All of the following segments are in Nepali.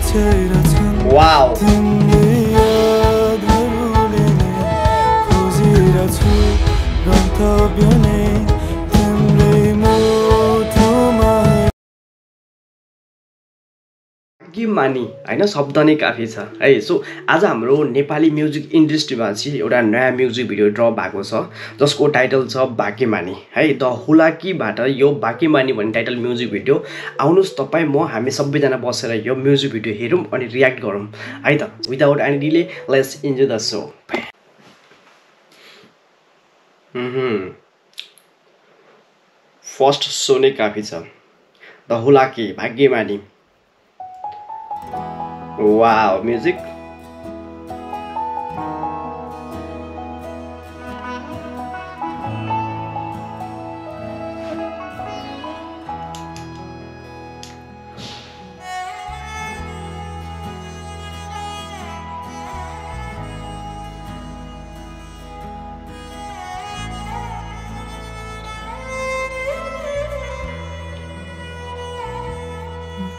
Wow. के मानी हैन शब्द नै काफी छ है। सो आज हाम्रो नेपाली म्युजिक इन्डस्ट्रीमा चाहिँ एउटा नयाँ म्युजिक भिडियो ड्रप भएको छ जसको टाइटल छ बाकेमानी है। द हुलाकीबाट यो बाकेमानी भन्ने टाइटल म्युजिक भिडियो आउनुस् तपाई म हामी सबैजना बसेर यो म्युजिक भिडियो हेरौँ अनि रियाक्ट गरौँ है त। Without any delay let's enjoy the show. First show नै काफी छ। The Hulaki भाग्यमानी। Wow, music.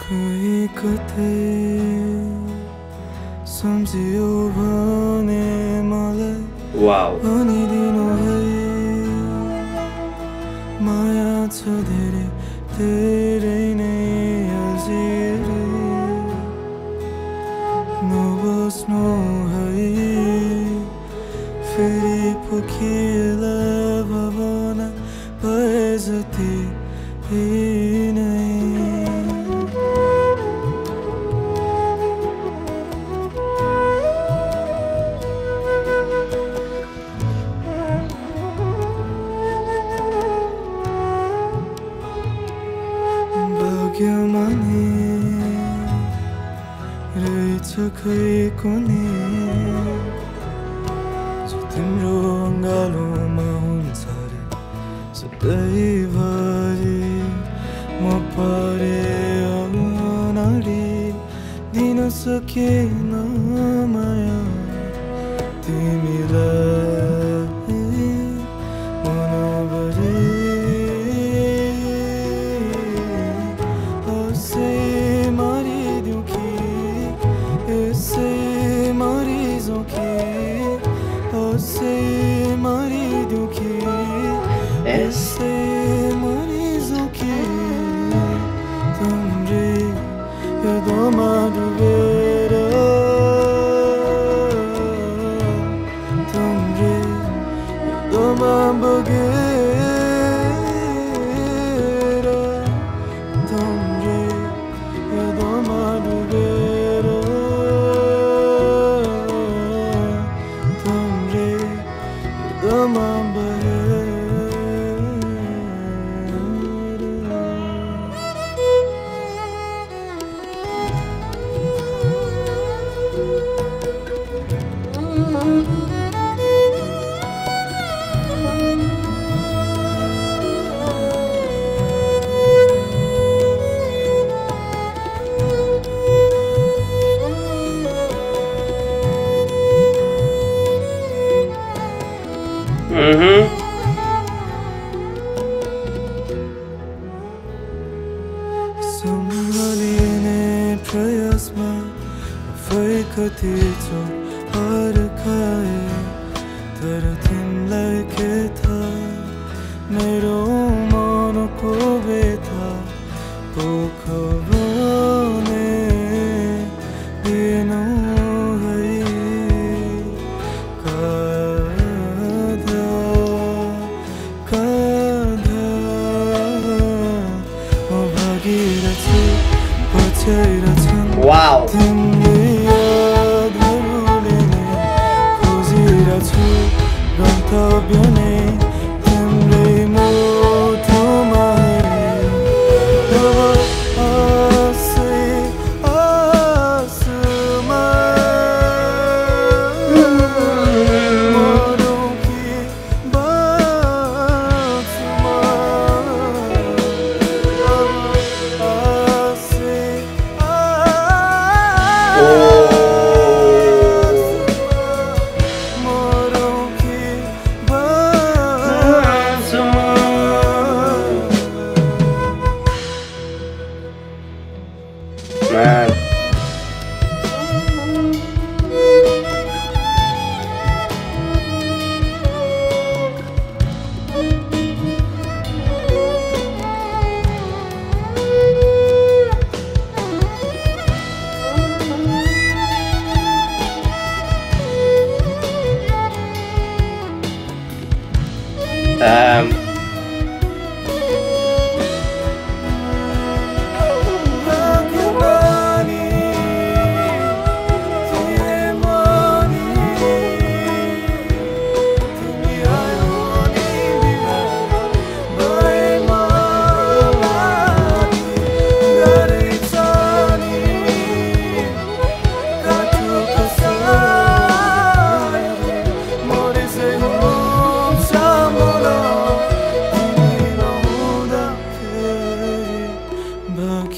कोई कतै सम्झियो भने मलाई वाउ भनिदिनु है माया छ धेरै धेरै नै अझै नबस्नु है फेरि पोखिएला भावना भए जति नै भाग्यमानी रहेछ खै कुनै जो तिम्रो अङ्गालोमा हुन्छ रे सधैँभरि म परे अगाडि दिन सकेन माया तिमीलाई ऐसे मरीजों की तुमरे यादों में डूबे तुमरे यादों में बगे तुमरे यादों में डूबे तुमरे यादों में बगे सम्हालिने प्रयासमा आफै कति चोट खाए तर तिमीलाई के थाहा मेरो मनको व्यथा पोख भने दिनु है काँधा म भागिरहेछु पछ्याइरहेछन् वाउ तिमीले यादहरूले नै खोजिरहेछु गन्तव्य नै तिमीले मुटुमा Man.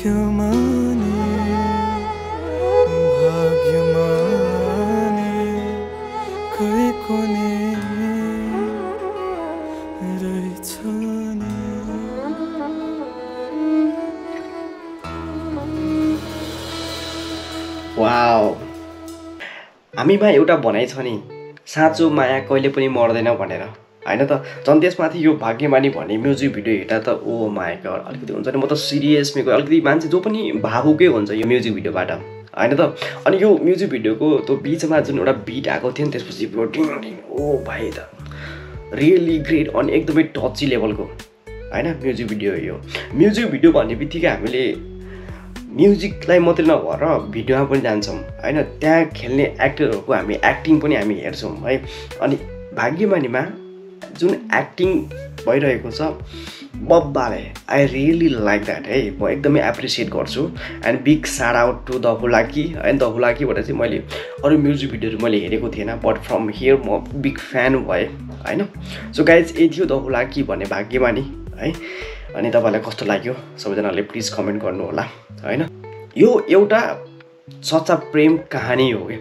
भाग्यमानी खै कुनै रहेछ नि वाउ हामीमा एउटा भनाइ छ नि साँचो माया कहिले पनि मर्दैन भनेर होइन त झन् त्यसमाथि यो भाग्यमानी भन्ने म्युजिक भिडियो हेर्दा त ओ माय गॉड अलिकति हुन्छ नि म त सिरियसमै गयो अलिकति मान्छे जो पनि भावुकै हुन्छ यो म्युजिक भिडियोबाट होइन त अनि यो म्युजिक भिडियोको त्यो बिचमा जुन एउटा बिट आएको थियो नि त्यसपछि ओ भाइ त रियली ग्रेट अनि एकदमै टची लेभलको होइन म्युजिक भिडियो यो म्युजिक भिडियो भन्ने बित्तिकै हामीले म्युजिकलाई मात्रै नभएर भिडियोमा पनि जान्छौँ होइन त्यहाँ खेल्ने एक्टरहरूको हामी एक्टिङ पनि हामी हेर्छौँ है अनि भाग्यमानीमा जुन एक्टिङ भइरहेको छ बब्बाले आई रियली लाइक द्याट है म एकदमै एप्रिसिएट गर्छु and big shout out to the Hulaki होइन द हुलाकीबाट चाहिँ मैले अरू म्युजिक भिडियोहरू मैले हेरेको थिएन बट फ्रम हियर म बिग फ्यान भएँ होइन सो गाइज यही थियो द हुलाकी भन्ने भाग्यमानी है अनि तपाईँलाई कस्तो लाग्यो सबैजनाले प्लिज कमेन्ट गर्नु होला होइन यो एउटा सच्चा प्रेम कहानी हो क्या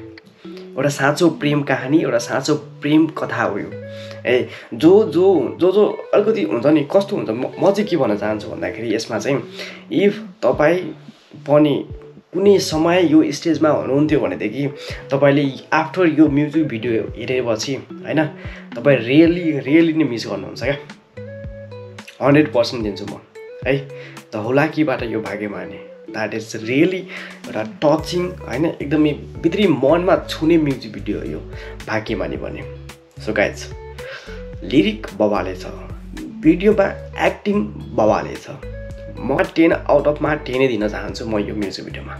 एउटा साँचो प्रेम कहानी एउटा साँचो प्रेम कथा हो यो ए जो जो जो जो अलिकति हुन्छ नि कस्तो हुन्छ म चाहिँ के भन्न चाहन्छु भन्दाखेरि यसमा चाहिँ इफ तपाईँ पनि कुनै समय यो स्टेजमा हुनुहुन्थ्यो भनेदेखि तपाईँले आफ्टर यो म्युजिक भिडियो हेरेपछि होइन तपाईँ रियली नै मिस गर्नुहुन्छ क्या 100% दिन्छु म है द हुलाकीबाट यो भाग्यमानी द्याट इज रियली एउटा टचिङ होइन एकदमै भित्री मनमा छुने म्युजिक भिडियो हो यो भाग्यमानी भन्ने सो गाइज लिरिक बवाले छ भिडियोमा एक्टिङ बवाले छ म 10 आउट अफमा 10 दिन चाहन्छु म यो म्युजिक भिडियोमा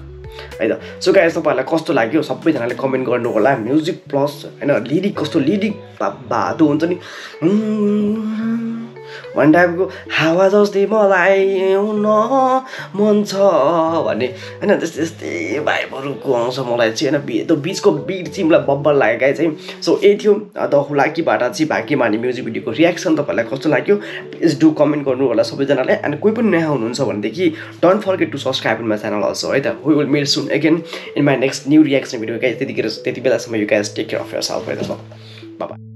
है त सो गाइज तपाईँहरूलाई कस्तो लाग्यो सबैजनाले कमेन्ट गर्नु होला म्युजिक प्लस होइन लिरिक कस्तो लिरिक बाटो हुन्छ नि भन्ने टाइपको हावा जस्तै मलाई आउन मन छ भन्ने होइन त्यस्तै भाइबहरूको आउँछ मलाई चाहिँ होइन त्यो बिचको बिट चाहिँ मलाई बब्बल लागेको चाहिँ सो यही थियो द हुलाकीबाट चाहिँ भाग्यमानी म्युजिक भिडियोको रियाक्सन तपाईँलाई कस्तो लाग्यो प्लिज डु कमेन्ट गर्नु होला सबैजनाले एन्ड कोही पनि नयाँ हुनुहुन्छ भनेदेखि don't forget to subscribe in my channel also है त we will meet soon again in my next new reaction video guys त्यति बेलासम्म you guys take care of yourself है त बाइ